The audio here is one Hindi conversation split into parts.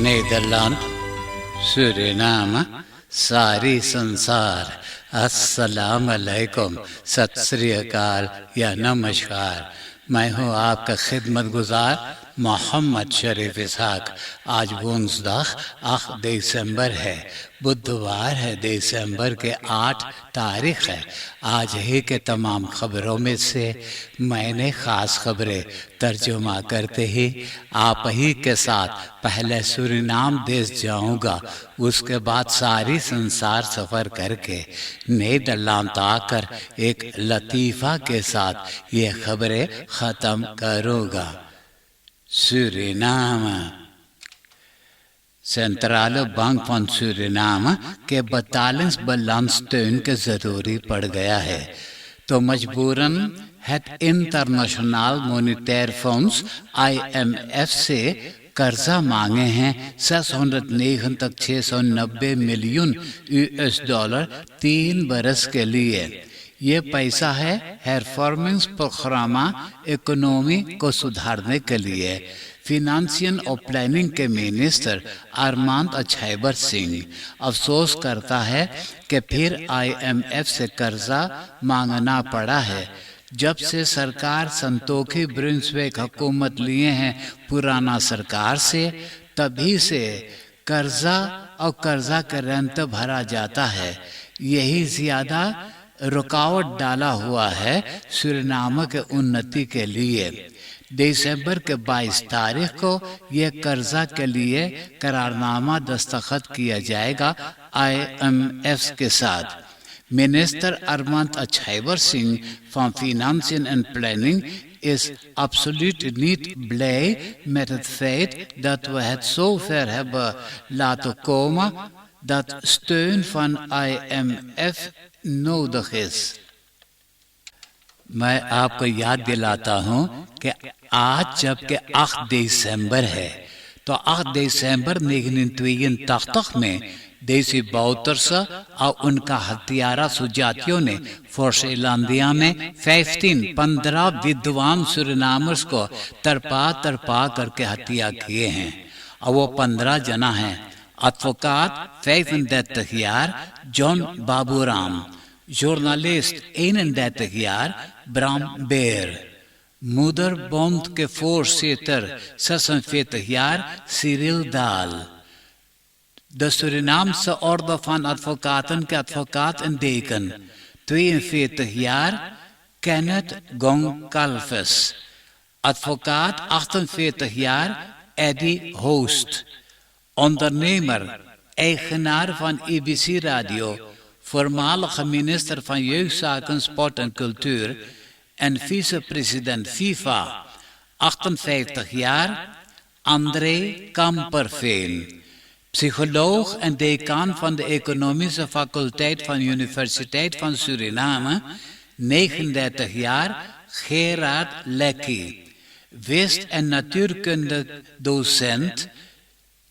Nederland, Suriname, सारी संसार, अस्सलाम अलैकुम, सत श्री अकाल या नमस्कार। मैं हूँ आपका खिदमत गुजार मोहम्मद शरीफ इसहाक। आज 8 दिसंबर है, बुधवार है, दिसंबर के 8 तारीख है। आज ही के तमाम खबरों में से मैंने ख़ास खबरें तर्जुमा करते ही आप ही के साथ पहले सूरीनाम देश जाऊंगा, उसके बाद सारी संसार सफ़र करके नीदरलैंड आकर एक लतीफ़ा के साथ ये खबरें ख़त्म करूँगा। Suriname. Centrale Bank van Suriname के betalingsbalans steun के ज़रूरी पड़ गया है, तो मजबूरन het international monetary funds IMF से कर्जा मांगे हैं 690 मिलियन US डॉलर 3 बरस के लिए। ये पैसा है हेरफॉर्मिंग्स प्रोग्रामा इकोनॉमी को सुधारने के लिए। फिनेंशियल और प्लानिंग के मिनिस्टर अरमांद अछाइबर सिंह अफसोस करता है कि फिर IMF से कर्जा मांगना पड़ा है। जब से सरकार संतोखी ब्रुंसविक हुकूमत लिए हैं पुराना सरकार से, तभी से कर्जा और कर्जा का रेंट भरा जाता है। यही ज्यादा रुकावट डाला हुआ है सूरीनाम के उन्नति के लिए। दिसंबर के 22 तारीख को यह कर्जा के लिए करारनामा दस्तखत किया जाएगा IMF के साथ। मिनिस्टर अरमांद अछाइबर Singh from Finance and Planning is absolutely niet blij met het feit dat we het zover hebben laten komen dat steun van IMF nodig is। मैं आपको याद दिलाता हूँ कि आज जबकि 8 दिसंबर है, तो 8 दिसंबर 1982 में देसी बौद्धर्स और उनका हत्यारा सुजातियों ने फोर्सलैंडिया में 15 विद्वान सूरीनामर्स को तरपा करके हत्या किए हैं। और वो 15 जना हैं: advocaat 35 jaar John Baburam, journalist 31 jaar Bram Beer, moederbond के voorzitter 46 jaar Cyril Dahl, de Surinaamse orde van advocaten के advocaat en deken 42 jaar Kenneth Goncalves, advocaat 48 jaar Eddie Hoost, ondernemer, eigenaar van IBC Radio, voormalige minister van Jeugdzaken, Sport en Cultuur en vicepresident FIFA, 58 jaar, André Kamperveen, psycholoog en decaan van de Economische Faculteit van de Universiteit van Suriname, 39 jaar, Gerard Lekkie, wist- en natuurkunde docent,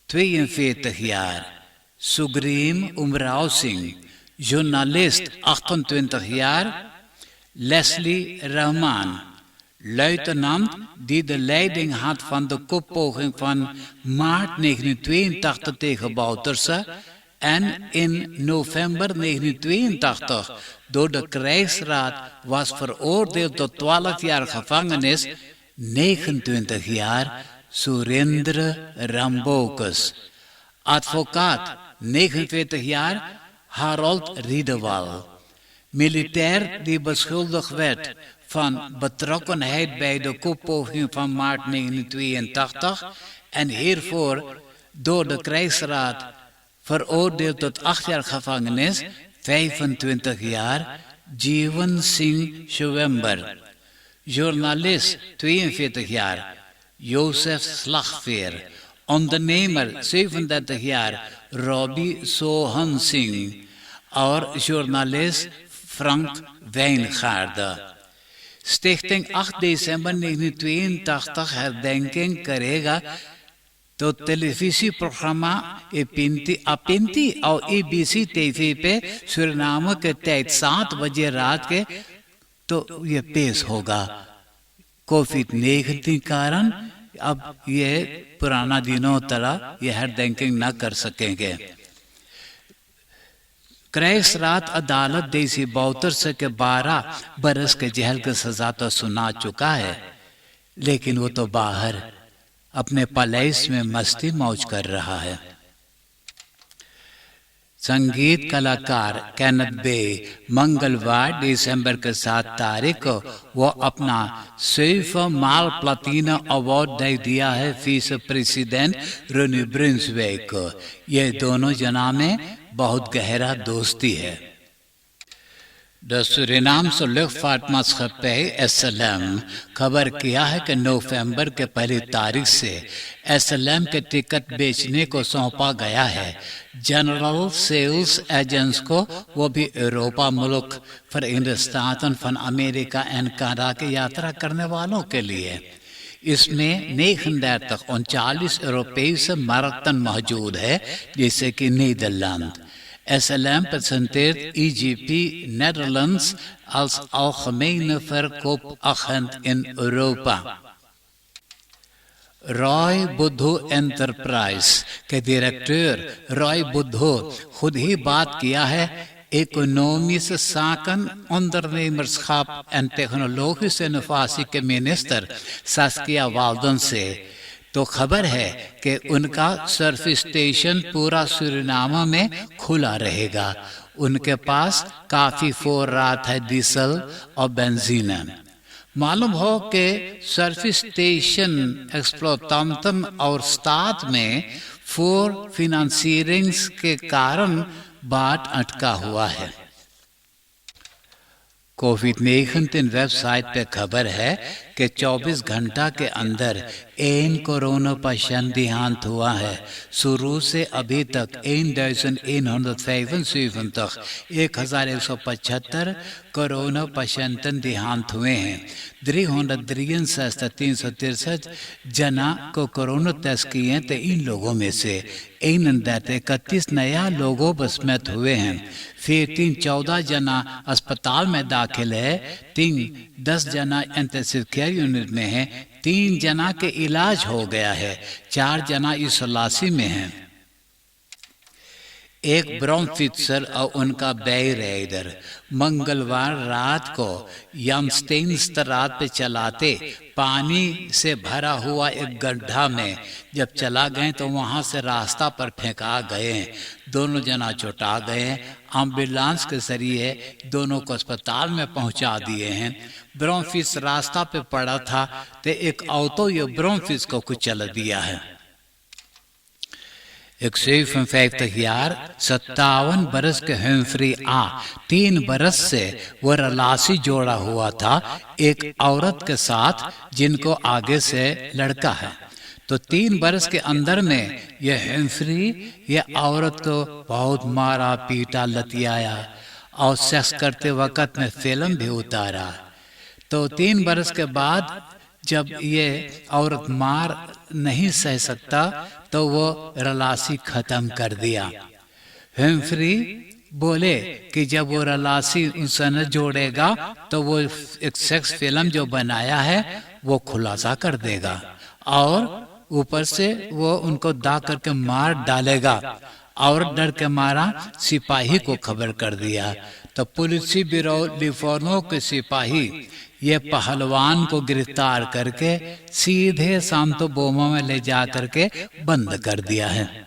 42 jaar, Sugrim Umrausing, journalist 28 jaar, Leslie Rahman, luitenant die de leiding had van de koppoging van maart 1982 tegen Bouterse en in november 1982 door de krijgsraad was veroordeeld tot 12 jaar gevangenis, 29 jaar, Surendra Rambocus, advocaat 49 jaar, Harold Riedewald, militair die beschuldigd werd van betrokkenheid bij de koepoging van maart 1982 en hiervoor door de krijgsraad veroordeeld tot 8 jaar gevangenis, 25 jaar, Jeevan Singh Shivember, journalist 42 jaar, Joseph Slagveer, ondernemer 37 jaar, Robbie Sohan Singh और journalist Frank Wijngaarden। Stichting 8 दिसंबर 1982 herdenking करेगा, तो टेलीविजन-programma Apinti और IBC TV पे सूरीनाम के tijd 7 बजे रात के तो ये पेश होगा। कोविड-19 कारण अब ये पुराना दिनों तरह ये हेडबैंकिंग ना कर सकेंगे। क्रेस रात अदालत देसी बौतर से के 12 बरस के जेल की सजा तो सुना चुका है, लेकिन वो तो बाहर अपने पैलेस में मस्ती मौज कर रहा है। संगीत कलाकार केनेथ बे मंगलवार दिसंबर के 7 तारीख को वो अपना 7वां माल प्लाटिना अवार्ड दे दिया है विस प्रेसिडेंट रोनी ब्रुन्सविक को। ये दोनों जना में बहुत गहरा दोस्ती है। द सूरीनामse luchtvaartmaatschappij SLM खबर किया है कि नवंबर के 1 तारीख से SLM के टिकट बेचने को सौंपा गया है जनरल सेल्स एजेंट्स को, वो भी यूरोपा मुल्क Verenigde Staten van America and Canada की यात्रा करने वालों के लिए। इसमें 39 Europese markten मौजूद है, जैसे कि Netherlands. SLM presenteert EGP Netherlands als algemene verkoopagent in Europa। Roy Buddhu enterprise के डायरेक्टर रॉय बुद्धू खुद ही बात किया है economische zaken, ondernemerschap en technologische innovatie के मिनिस्टर सास्किया वाल्डन से। तो खबर है कि उनका सर्विस स्टेशन पूरा सूरीनाम में खुला रहेगा। उनके पास काफी फोर्रात है डीजल और बेंजीन। मालूम हो कि सर्विस स्टेशन एक्सप्लोइटेंटन और स्टार्ट में फोर फिनेंसियरिंग्स के कारण बाट अटका हुआ है। कोविड-19 वेबसाइट पे खबर है कि 24 घंटा के अंदर 1 कोरोना पेशेंट देहांत हुआ है। शुरू से अभी तक 1175 कोरोना पेशेंटन देहांत हुए हैं। 363 जना को कोरोना टेस्ट किए थे। इन लोगों में से 31 नया लोगों बसमत हुए हैं। फिर 14 जना अस्पताल में दाखिल है, 10 जना इंटेंसिव केयर यूनिट में है, 3 जना के इलाज हो गया है, 4 जना इलाज में हैं। एक ब्राउनफिशर और उनका बैराइडर मंगलवार रात को यामस्टेनस्ट्रात पे चलाते पानी से भरा हुआ एक गड्ढा में जब चला गए तो वहां से रास्ता पर फेंका गए। दोनों जना चोटा गए। एम्बुलेंस के जरिए दोनों को अस्पताल में पहुंचा दिए हैं। ब्राउनफिश रास्ता पे पड़ा था तो एक ऑटो ये ब्राउनफिश को कुचल दिया है। एक 57 jaar 57 बरस के हेम्फ्री 3 बरस से वो रलासी जोड़ा हुआ था एक औरत के साथ जिनको आगे से लड़का है। तो 3 बरस के अंदर में ये हेम्फ्री ये औरत को बहुत मारा पीटा लतियाया और सेक्स करते वक्त में फिल्म भी उतारा। तो 3 बरस के बाद जब ये औरत मार नहीं सह सकता तो वो रलासी खत्म कर दिया। हेम्फ्री बोले कि जब वो रलासी उनसे न जोड़ेगा तो वो एक सेक्स फिल्म जो बनाया है वो खुलासा कर देगा और ऊपर से वो उनको दा करके मार डालेगा। और डर के मारा सिपाही को खबर कर दिया। तो पुलिस ब्यूरो लिफोर्नो के सिपाही ये पहलवान को गिरफ्तार करके सीधे सांतो बोमा में ले जा करके बंद कर दिया है।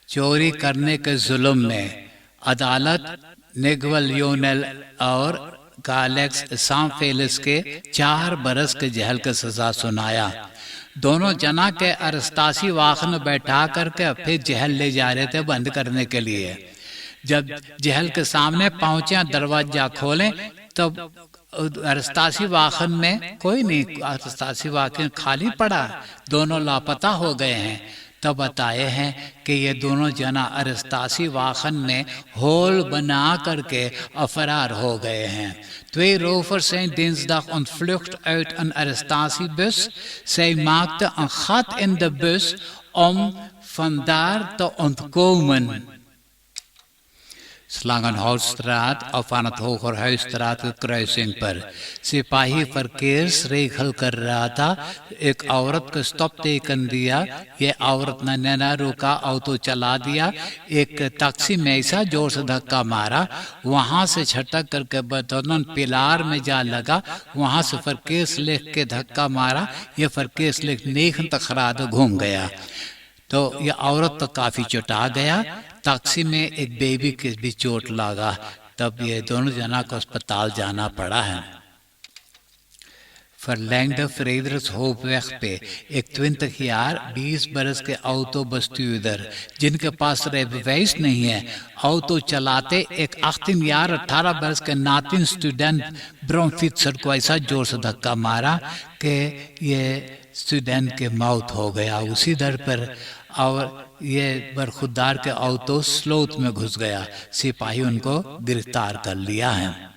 चोरी करने के जुल्म में अदालत निगवल योनेल और गालेक्स सांफेलिस के 4 बरस के जेल की सजा सुनाया। दोनों जना के अरस्तासी वाहन में बैठा करके फिर जेल ले जा रहे थे बंद करने के लिए। जब जेल के सामने पहुंचे दरवाजा खोले तब अरस्तासी वाहन में कोई नहीं, अरस्तासी वाहन खाली पड़ा, दोनों लापता हो गए हैं। तब बताए हैं कि ये दोनों जना अरस्तासी वाहन में होल बना करके फरार हो गए हैं। 2 rovers zijn dinsdag ontvlucht uit een arrestatiebus. Zij maakten een gat in de bus om vandaar te ontkomen. Slangenhoutstraat of aan het Hogerhuisstraat kruising पर सिपाही फरकेस रेखल कर रहा था। एक औरत को स्टॉप टेकन दिया, ये औरत ने न रुका, ऑटो चला दिया। एक टैक्सी में ऐसा जोर से धक्का मारा, वहां से छटक करके बतौन पिलार में जा लगा। वहां से फरकेस लेख के धक्का मारा, ये फरकेस लेख नेख तखराद घूम गया। तो ये औरत तो काफी चोटा गया। टैक्सी में एक बेबी के भी चोट लगा, तब ये दोनों जना को अस्पताल जाना पड़ा है। Verlengde Frederikshofweg पे एक 20 jaar 20 बरस के ऑटो bestuurder जिनके पास rijbewijs नहीं है, ऑटो चलाते एक 18 jaar 18 बरस के नातिन स्टूडेंट ब्रोमफिक्सर को ऐसा जोर से धक्का मारा कि ये स्टूडेंट के मौत हो गया उसी दर पर, और ये बरखुरदार के ऑटो स्लोथ में घुस गया। सिपाही उनको गिरफ्तार कर लिया है।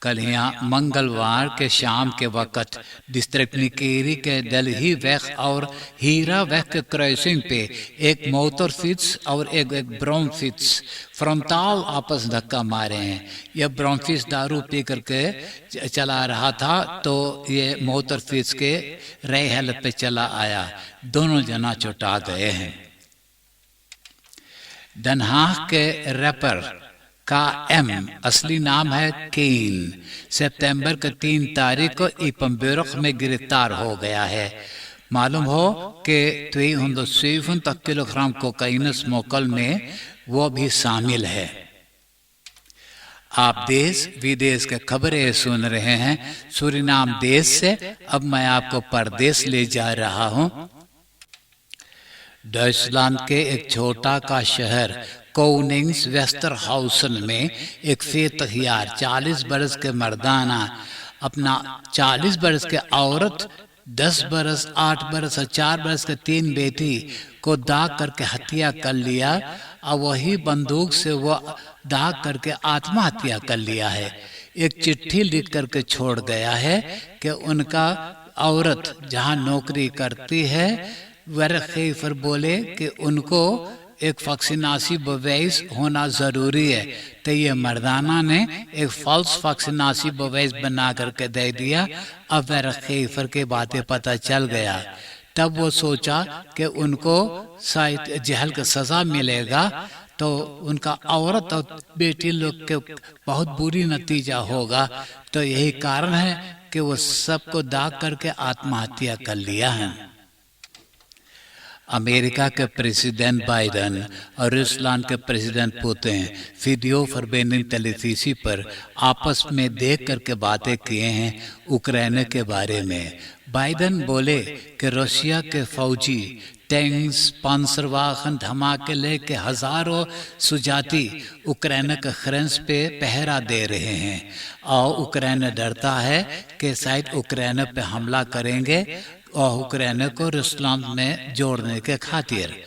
कल यहाँ मंगलवार के शाम के वक्त डिस्ट्रिक्ट निकेरी के दिल्ली वेग और हीरा वेग के क्रॉसिंग पे एक मोटरफिट्स और एक ब्रोमफिट्स फ्रंटाल आपस धक्का मारे हैं। यह ब्रोमफिट्स दारू पी करके चला रहा था, तो ये मोटरफिट्स के रे हालत पे चला आया, दोनों जना चोटा गए हैं। Den Haag के रैपर का असली नाम है केन, सितंबर के 3 तारीख को इपमबर्ग में गिरफ्तार हो गया है। मालूम हो कि 270 किलोग्राम कोकाइन स्मोकल में वो भी शामिल है। आप देश विदेश के खबरें सुन रहे हैं सूरीनाम देश से। अब मैं आपको परदेश ले जा रहा हूं। डॉइचलैंड के एक छोटा का शहर कोनिंग्स वेस्टरहाउसन में एक 40 बरस के मर्दाना अपना 40 बरस के औरत, 10 बरस, 8 बरस और 4 बरस के 3 बेटी को दाग करके हत्या कर लिया, और वही बंदूक से वो दाग करके आत्महत्या कर लिया है। एक चिट्ठी लिख करके छोड़ गया है कि उनका औरत जहाँ नौकरी करती है वरखेफर बोले कि उनको एक फक्सिनासी बवैस होना जरूरी है। तो ये मर्दाना ने एक फॉल्स फक्सिनासी बवैस बना करके दे दिया। अब वरखेफर के बातें पता चल गया, तब वो सोचा कि उनको शायद जेल का सजा मिलेगा, तो उनका औरत और बेटी लोग के बहुत बुरी नतीजा होगा। तो यही कारण है कि वो सबको दाग करके आत्महत्या कर लिया है। अमेरिका के प्रेसिडेंट बाइडेन और रूसलैंड के प्रेसिडेंट पुतिन वीडियो फॉरबेनिंग टेलीविजन पर आपस में देख करके बातें किए हैं यूक्रेन के बारे में। बाइडेन बोले कि रशिया के फौजी टैंक्स, पांसर वाहन, धमाके लेके हजारों सुजाती यूक्रेन के खरंस पे पहरा दे रहे हैं, और यूक्रेन डरता है कि शायद यूक्रेन पे हमला करेंगे और यूक्रेन को रूसलैंड में जोड़ने के खातिर।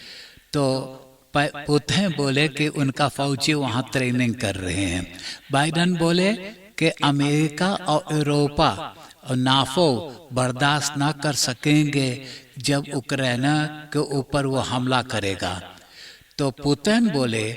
तो पुतिन बोले कि उनका फौजी वहाँ ट्रेनिंग कर रहे हैं। बाइडेन बोले कि अमेरिका और यूरोपा और नाफो बर्दाश्त ना कर सकेंगे जब यूक्रेन के ऊपर वो हमला करेगा। तो पुतिन बोले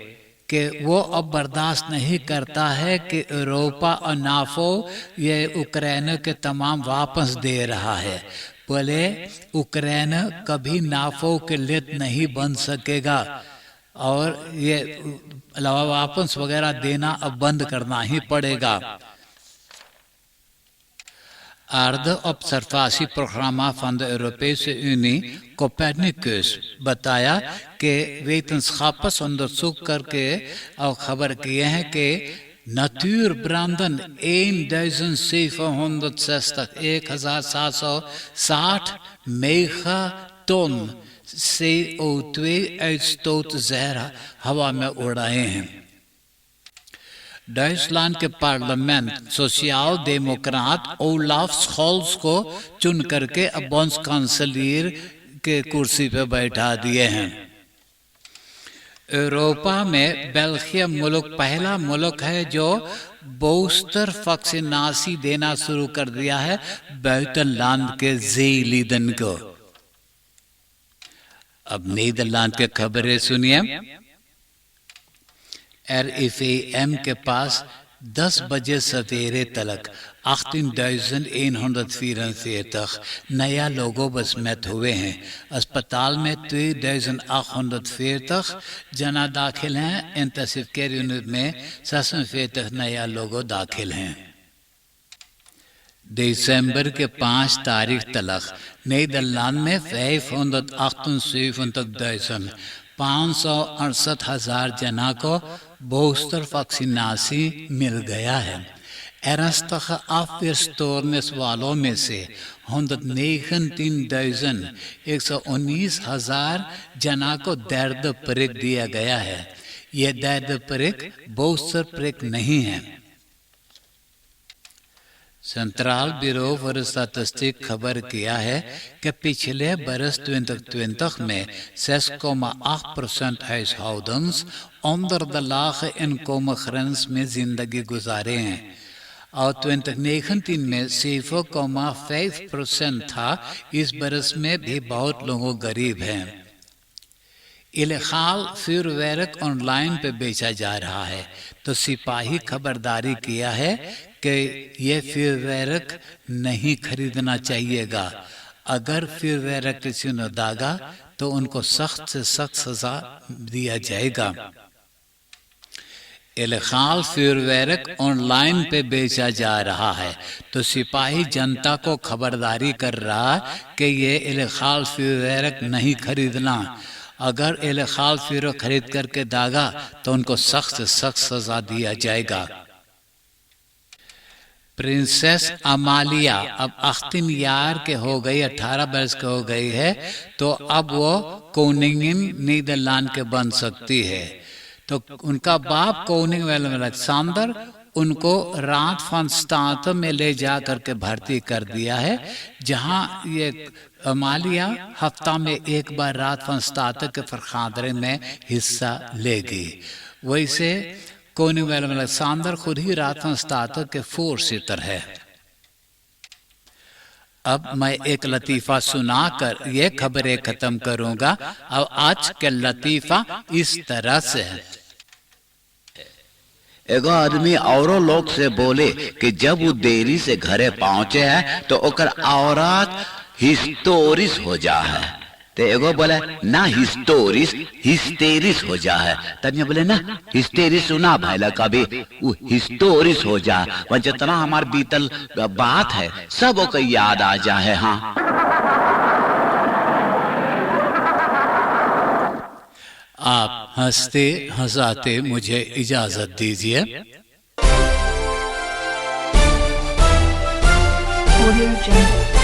कि वो अब बर्दाश्त नहीं करता है कि यूरोपा और नाफो ये यूक्रेन के तमाम वापस दे रहा है। बोले यूक्रेन कभी नाफो के लिट नहीं बन सकेगा, और ये वापस वगैरह देना अब बंद करना ही पड़ेगा। Aarde observatieprogramma van de Europese Unie Copernicus बताया कि wetenschappers onderzoek करके और खबर किए हैं कि natuurbranden 1760 megaton CO2 uitstoot जहर हवा में उड़ाए हैं। डॉइचलैंड के parliament social Democrat Olaf Scholtz को चुन करके अब बॉन्स काउंसिलर के कुर्सी पे बैठा दिए हैं। यूरोपा में बेल्जियम मुल्क पहला मुल्क है जो बूस्टर वैक्सीनेशन देना शुरू कर दिया है बुitenland के ज़ेलिदन को। अब नीदरलैंड के खबरें सुनिए। RFAM के पास 10 बजे सवेरे तक 18.144 नया लोगों besmet हुए हैं। अस्पताल में 2.840 जना दाखिल हैं। इंटेंसिव केयर यूनिट में 46 नया लोगों दाखिल हैं। दिसंबर के 5 तारीख तक नीदरलैंड में 568.568 जना को बूस्टर वैक्सीनासी मिल गया है। ernstige afweerstoornis वालों में से 119.119 जना को दर्द prick दिया गया है। यह दर्द prick बूस्टर prick नहीं है। सेंट्रल ब्यूरो फॉर स्टैटिस्टिक्स खबर किया है कि पिछले बरस 2020 में 6,8% huishoudens onder de lage inkomensgrens में जिंदगी गुजारे हैं और 2019 में 7,5% था। इस बरस में भी बहुत लोग गरीब हैं। इलेगाल vuurwerk ऑनलाइन पे बेचा जा रहा है तो सिपाही खबरदारी किया है कि ये vuurwerk नहीं खरीदना चाहिएगा। अगर vuurwerk किसी ने दागा तो उनको सख्त से सख्त सजा दिया जाएगा। इलेगाल vuurwerk ऑनलाइन पे बेचा जा रहा है तो सिपाही जनता को खबरदारी कर रहा कि ये इलेगाल vuurwerk नहीं खरीदना। अगर इलेगाल vuurwerk खरीद करके दागा तो उनको सख्त से सख्त सजा दिया जाएगा। प्रिंसेस अमालिया अब 18 ईयर के हो गई, 18 वर्ष के हो गई है तो अब वो कोनिंगन नीदरलैंड के बन सकती है। तो उनका बाप कोनिंग विलेम अलेक्जेंडर उनको रात van Staten में ले जा करके भर्ती कर दिया है, जहां ये अमालिया हफ्ता में एक बार रात van Staten के फरखादरे में हिस्सा लेगी। वैसे कोनिंग विलेम अलेक्जेंडर खुद ही रात van Staten के फोर्सिटर है। अब मैं एक लतीफ़ा सुनाकर ये खबरें खत्म करूंगा। अब आज के लतीफ़ा इस तरह से है। एगो आदमी औरों लोग से बोले कि जब वो देरी से घरे पहुंचे है तो ओकर औरत हिस्टोरिस हो जा है। तो एगो बोले ना हिस्टोरिस हिस्टेरिस हो जा है। तनिया बोले ना हिस्टेरिस सुना भाईला कभी, वो हिस्टोरिस हो जा। वह जितना हमार बीतल बात है सब ओके याद आ जा है। हाँ आप हंसते हंसाते मुझे इजाजत दीजिए। Audio Jungle।